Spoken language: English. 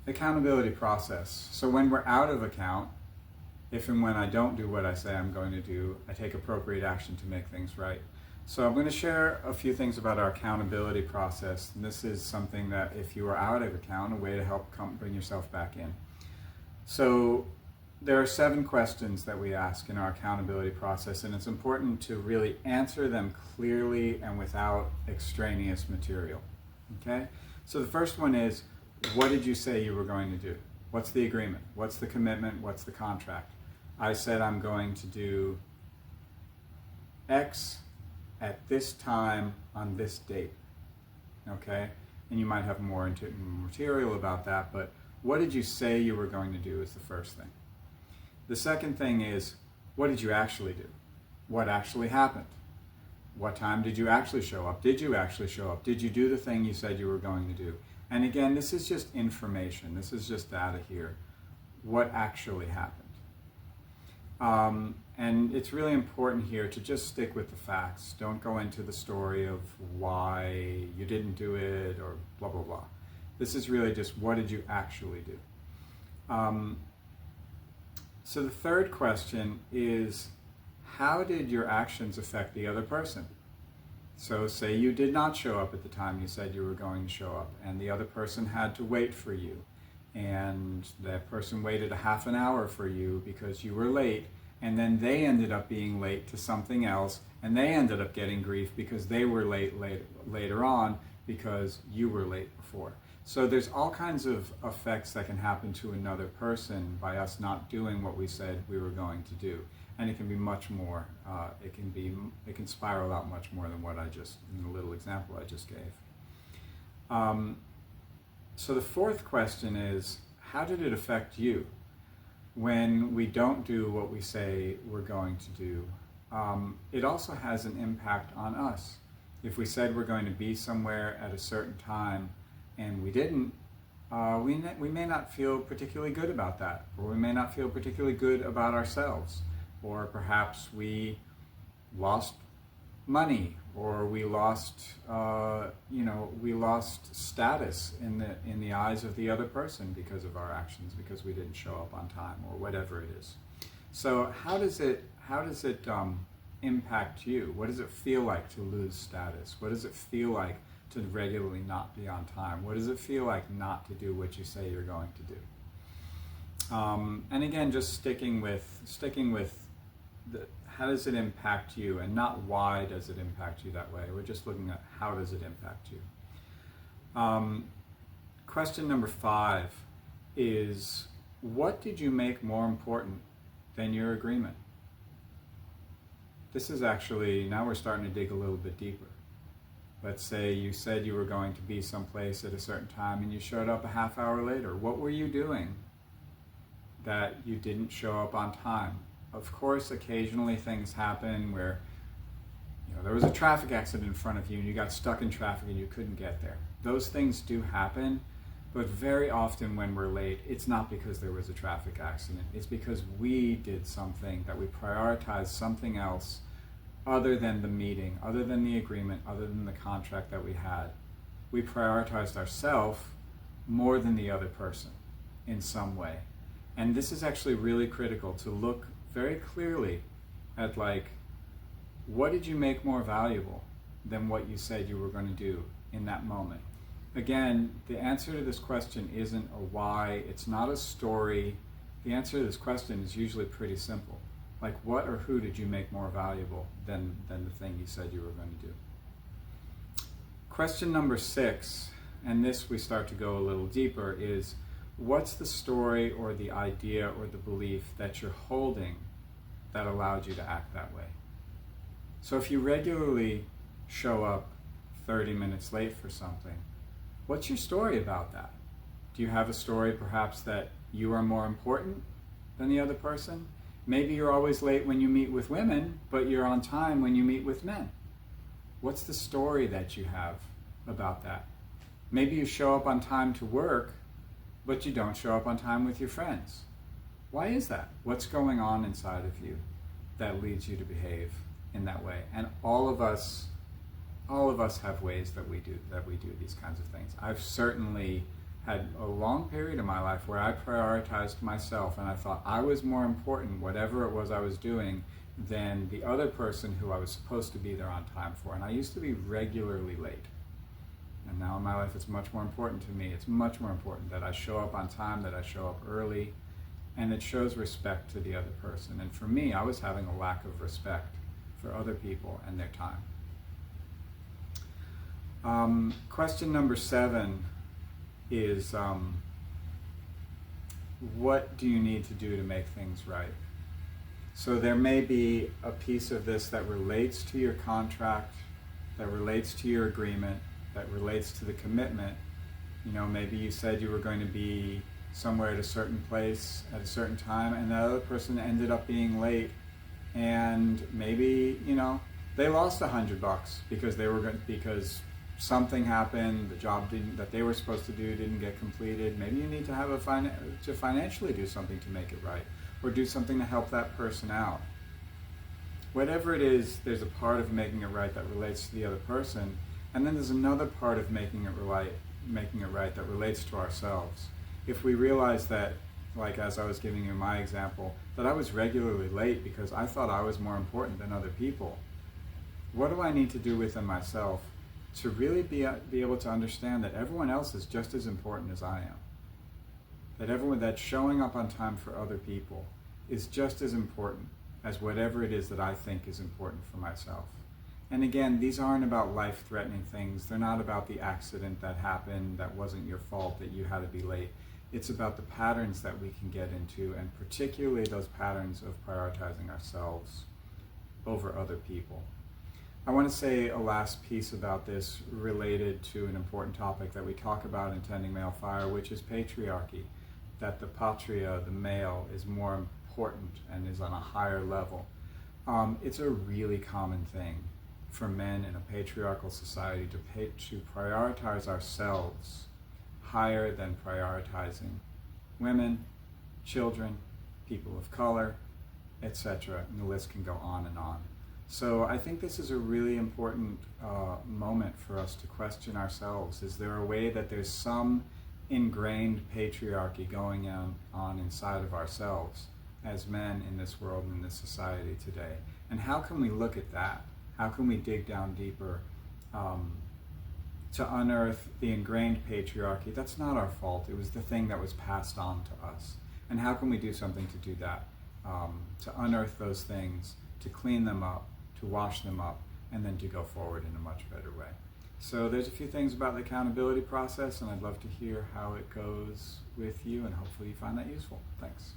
Accountability process. So when we're out of account, if and when I don't do what I say I'm going to do, I take appropriate action to make things right. So I'm going to share a few things about our accountability process. And this is something that if you are out of account, a way to help bring yourself back in. So there are 7 questions that we ask in our accountability process, and it's important to really answer them clearly and without extraneous material. Okay? So the first one is, what did you say you were going to do? What's the agreement? What's the commitment? What's the contract? I said I'm going to do X at this time on this date. Okay? And you might have more material about that, but what did you say you were going to do is the first thing. The second thing is, what did you actually do? What actually happened? What time did you actually show up? Did you actually show up? Did you do the thing you said you were going to do? And again, this is just information. This is just data here. What actually happened? And it's really important here to just stick with the facts. Don't go into the story of why you didn't do it or blah, blah, blah. This is really just, what did you actually do? So the third question is, how did your actions affect the other person? So say you did not show up at the time you said you were going to show up, and the other person had to wait for you, and that person waited a half an hour for you because you were late, and then they ended up being late to something else, and they ended up getting grief because they were late later on because you were late before. So there's all kinds of effects that can happen to another person by us not doing what we said we were going to do. And it can be much more, it can spiral out much more than what in the little example I just gave. So the fourth question is, how did it affect you? When we don't do what we say we're going to do, it also has an impact on us. If we said we're going to be somewhere at a certain time and we didn't, we may not feel particularly good about that, or we may not feel particularly good about ourselves, or perhaps we lost money, or we lost, we lost status in the eyes of the other person because of our actions, because we didn't show up on time, or whatever it is. So how does it impact you? What does it feel like to lose status? What does it feel like to regularly not be on time? What does it feel like not to do what you say you're going to do? And again, just sticking with how does it impact you, and not why does it impact you that way. We're just looking at how does it impact you. Question number 5 is, what did you make more important than your agreement? This is actually, now we're starting to dig a little bit deeper. Let's say you said you were going to be someplace at a certain time and you showed up a half hour later. What were you doing that you didn't show up on time? Of course, occasionally things happen where there was a traffic accident in front of you and you got stuck in traffic and you couldn't get there. Those things do happen, but very often when we're late, it's not because there was a traffic accident. It's because we did something, that we prioritized something else other than the meeting, other than the agreement, other than the contract that we had. We prioritized ourselves more than the other person in some way. And this is actually really critical, to look very clearly at, what did you make more valuable than what you said you were going to do in that moment? Again, the answer to this question isn't a why, it's not a story. The answer to this question is usually pretty simple. What or who did you make more valuable than the thing you said you were going to do? Question number 6, and this we start to go a little deeper, is, what's the story or the idea or the belief that you're holding that allowed you to act that way? So if you regularly show up 30 minutes late for something, what's your story about that? Do you have a story perhaps that you are more important than the other person? Maybe you're always late when you meet with women, but you're on time when you meet with men. What's the story that you have about that? Maybe you show up on time to work, but you don't show up on time with your friends. Why is that? What's going on inside of you that leads you to behave in that way? And all of us have ways that we do these kinds of things. I've certainly had a long period in my life where I prioritized myself and I thought I was more important, whatever it was I was doing, than the other person who I was supposed to be there on time for. And I used to be regularly late. And now in my life it's much more important to me. It's much more important that I show up on time, that I show up early, and it shows respect to the other person. And for me, I was having a lack of respect for other people and their time. Question number 7 is, what do you need to do to make things right? So there may be a piece of this that relates to your contract, that relates to your agreement, that relates to the commitment. You know, maybe you said you were going to be somewhere at a certain place at a certain time, and that other person ended up being late, and maybe, you know, they lost $100 because because something happened, the job that they were supposed to do didn't get completed. Maybe you need to have to financially do something to make it right, or do something to help that person out. Whatever it is, there's a part of making it right that relates to the other person, and then there's another part of making it right that relates to ourselves. If we realize that, like as I was giving you my example, that I was regularly late because I thought I was more important than other people, what do I need to do within myself to really be able to understand that everyone else is just as important as I am? That showing up on time for other people is just as important as whatever it is that I think is important for myself. And again, these aren't about life-threatening things. They're not about the accident that happened that wasn't your fault, that you had to be late. It's about the patterns that we can get into, and particularly those patterns of prioritizing ourselves over other people. I want to say a last piece about this related to an important topic that we talk about in Tending Male Fire, which is patriarchy. That the patria, the male, is more important and is on a higher level. It's a really common thing for men in a patriarchal society to prioritize ourselves higher than prioritizing women, children, people of color, etc. And the list can go on and on. So I think this is a really important moment for us to question ourselves. Is there a way that there's some ingrained patriarchy going on inside of ourselves as men in this world and in this society today? And how can we look at that? How can we dig down deeper to unearth the ingrained patriarchy? That's not our fault. It was the thing that was passed on to us. And how can we do something to do that? To unearth those things, to clean them up, to wash them up, and then to go forward in a much better way. So there's a few things about the accountability process, and I'd love to hear how it goes with you, and hopefully you find that useful. Thanks.